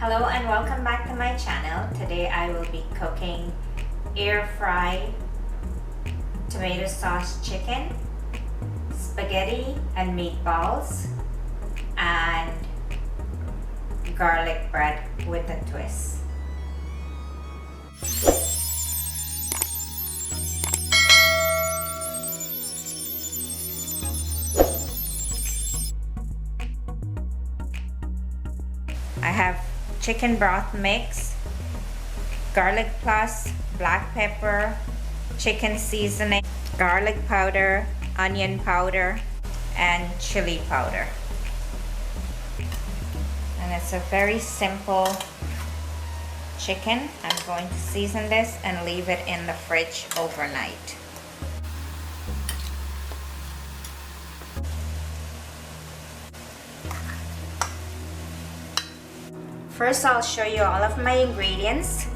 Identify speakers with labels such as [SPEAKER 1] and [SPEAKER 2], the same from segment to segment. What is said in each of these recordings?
[SPEAKER 1] Hello and welcome back to my channel. Today I will be cooking air fry tomato sauce chicken, spaghetti and meatballs, and garlic bread with a twist. I have chicken broth mix, garlic plus, black pepper, chicken seasoning, garlic powder, onion powder, and chili powder. And it's a very simple chicken. I'm going to season this and leave it in the fridge overnight. First, I'll show you all of my ingredients.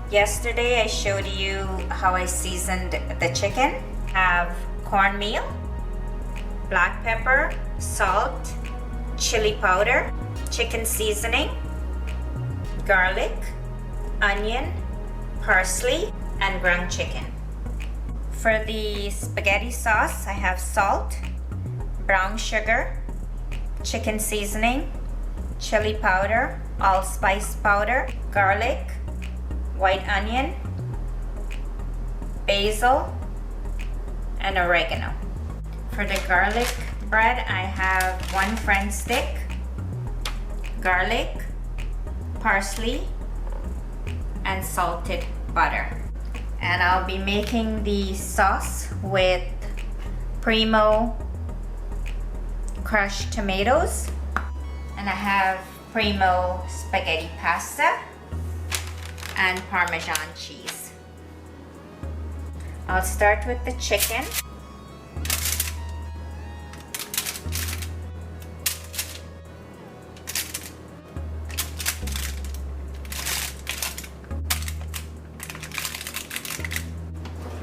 [SPEAKER 1] Yesterday, I showed you how I seasoned the chicken. I have cornmeal, black pepper, salt, chili powder, chicken seasoning, garlic, onion, parsley, and ground chicken. For the spaghetti sauce, I have salt, brown sugar, chicken seasoning, chili powder, allspice powder, garlic, white onion, basil, and oregano. For the garlic bread, I have 1 French stick, garlic, parsley, and salted butter. And I'll be making the sauce with PRIMO crushed tomatoes, and I have PRIMO spaghetti pasta and Parmesan cheese. I'll start with the chicken.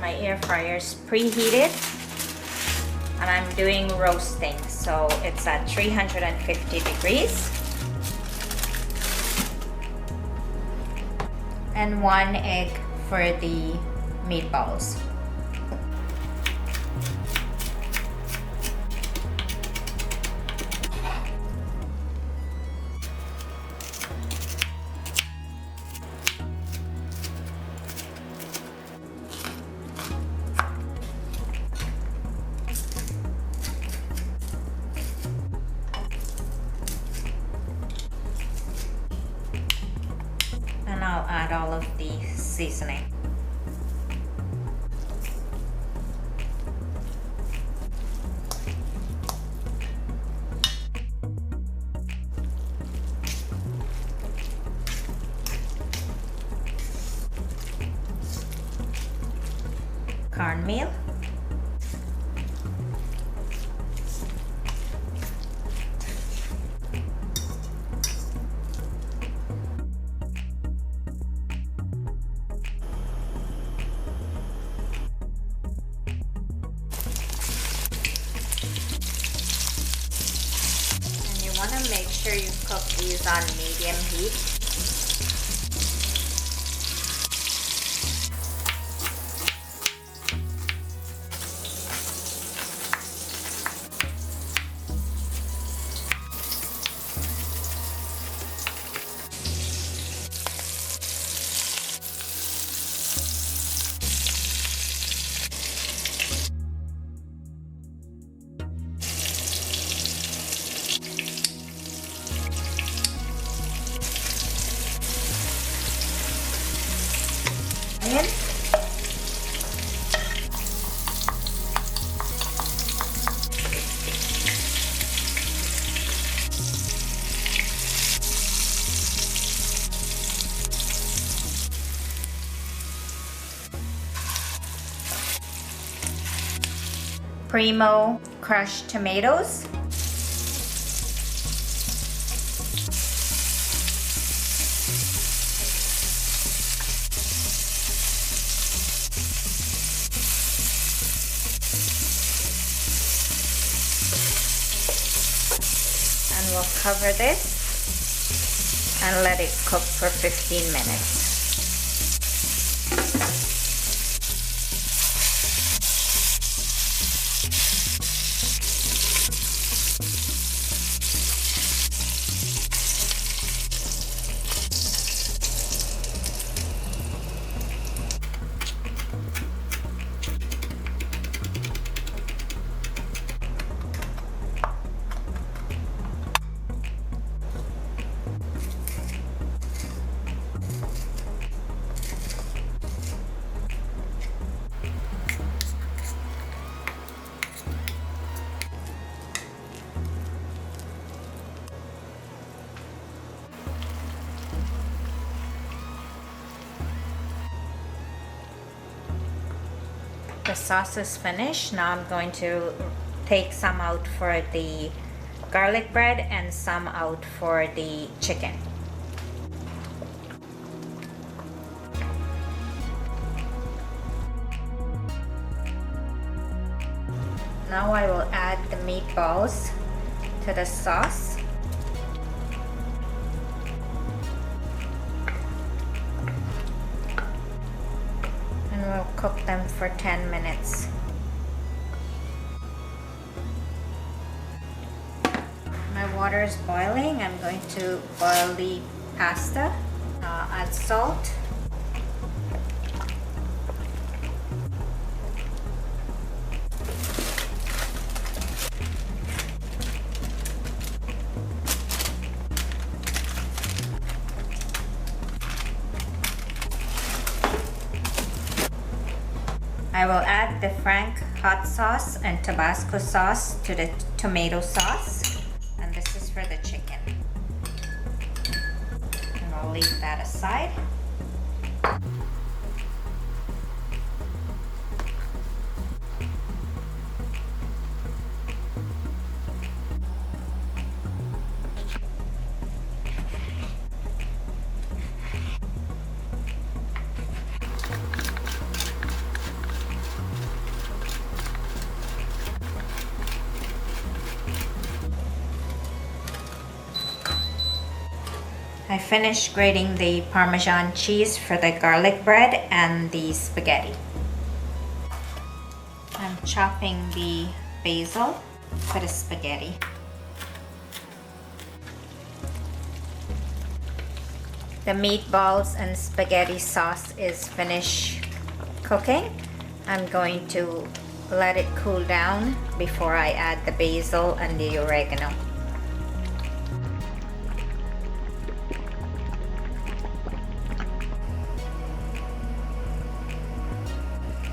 [SPEAKER 1] My air fryer is preheated and I'm doing roasting, so it's at 350 degrees. And 1 egg for the meatballs. And I'll add all of the seasoning. Cornmeal. Want to make sure you cook these on medium heat. Onion. PRIMO crushed tomatoes. And we'll cover this and let it cook for 15 minutes. The sauce is finished. Now I'm going to take some out for the garlic bread and some out for the chicken. Now I will add the meatballs to the sauce. We'll cook them for 10 minutes. My water is boiling. I'm going to boil the pasta. Add salt. I will add the Frank hot sauce and Tabasco sauce to the tomato sauce, and this is for the chicken. And I'll leave that aside. I finished grating the Parmesan cheese for the garlic bread and the spaghetti. I'm chopping the basil for the spaghetti. The meatballs and spaghetti sauce is finished cooking. I'm going to let it cool down before I add the basil and the oregano.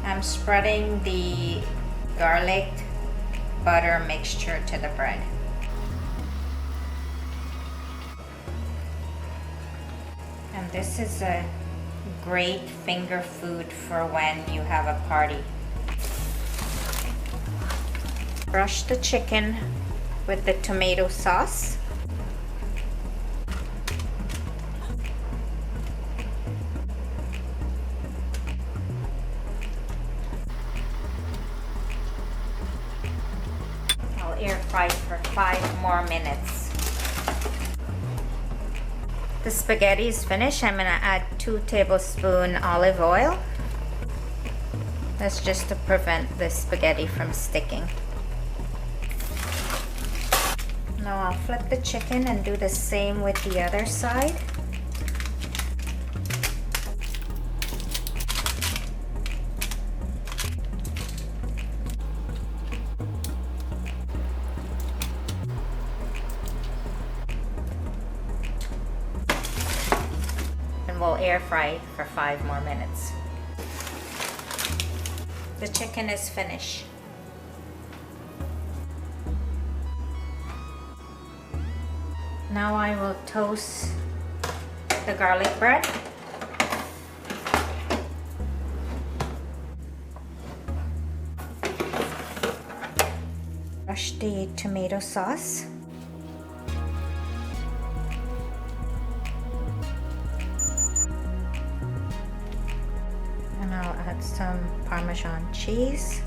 [SPEAKER 1] I'm spreading the garlic butter mixture to the bread. And this is a great finger food for when you have a party. Brush the chicken with the tomato sauce. Air fry for 5 more minutes. The spaghetti is finished. I'm gonna add 2 tablespoons olive oil. That's just to prevent the spaghetti from sticking. Now I'll flip the chicken and do the same with the other side. We'll air fry for 5 more minutes. The chicken is finished. Now I will toast the garlic bread. Brush the tomato sauce. And I'll add some Parmesan cheese.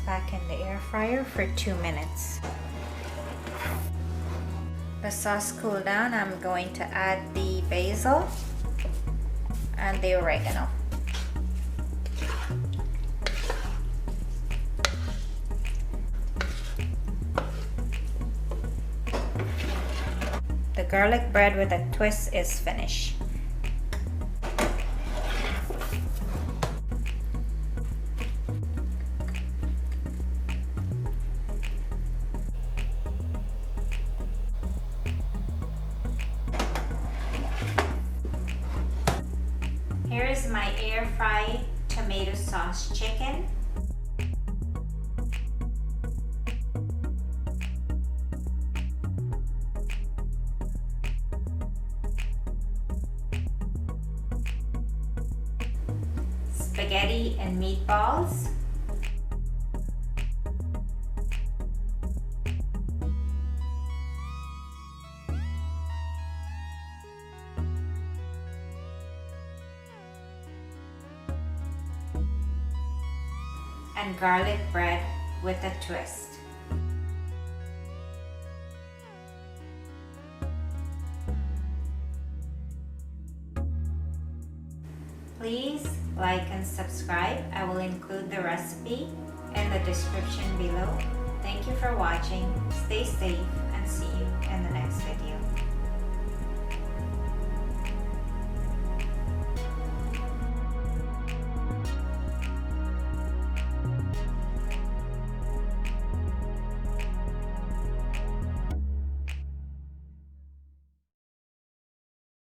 [SPEAKER 1] back in the air fryer for 2 minutes. The sauce cooled down. I'm going to add the basil and the oregano. The garlic bread with a twist is finished. Here is my air fried tomato sauce chicken. Spaghetti and meatballs. And garlic bread with a twist. Please like and subscribe. I will include the recipe in the description below. Thank you for watching. Stay safe and see you in the next video.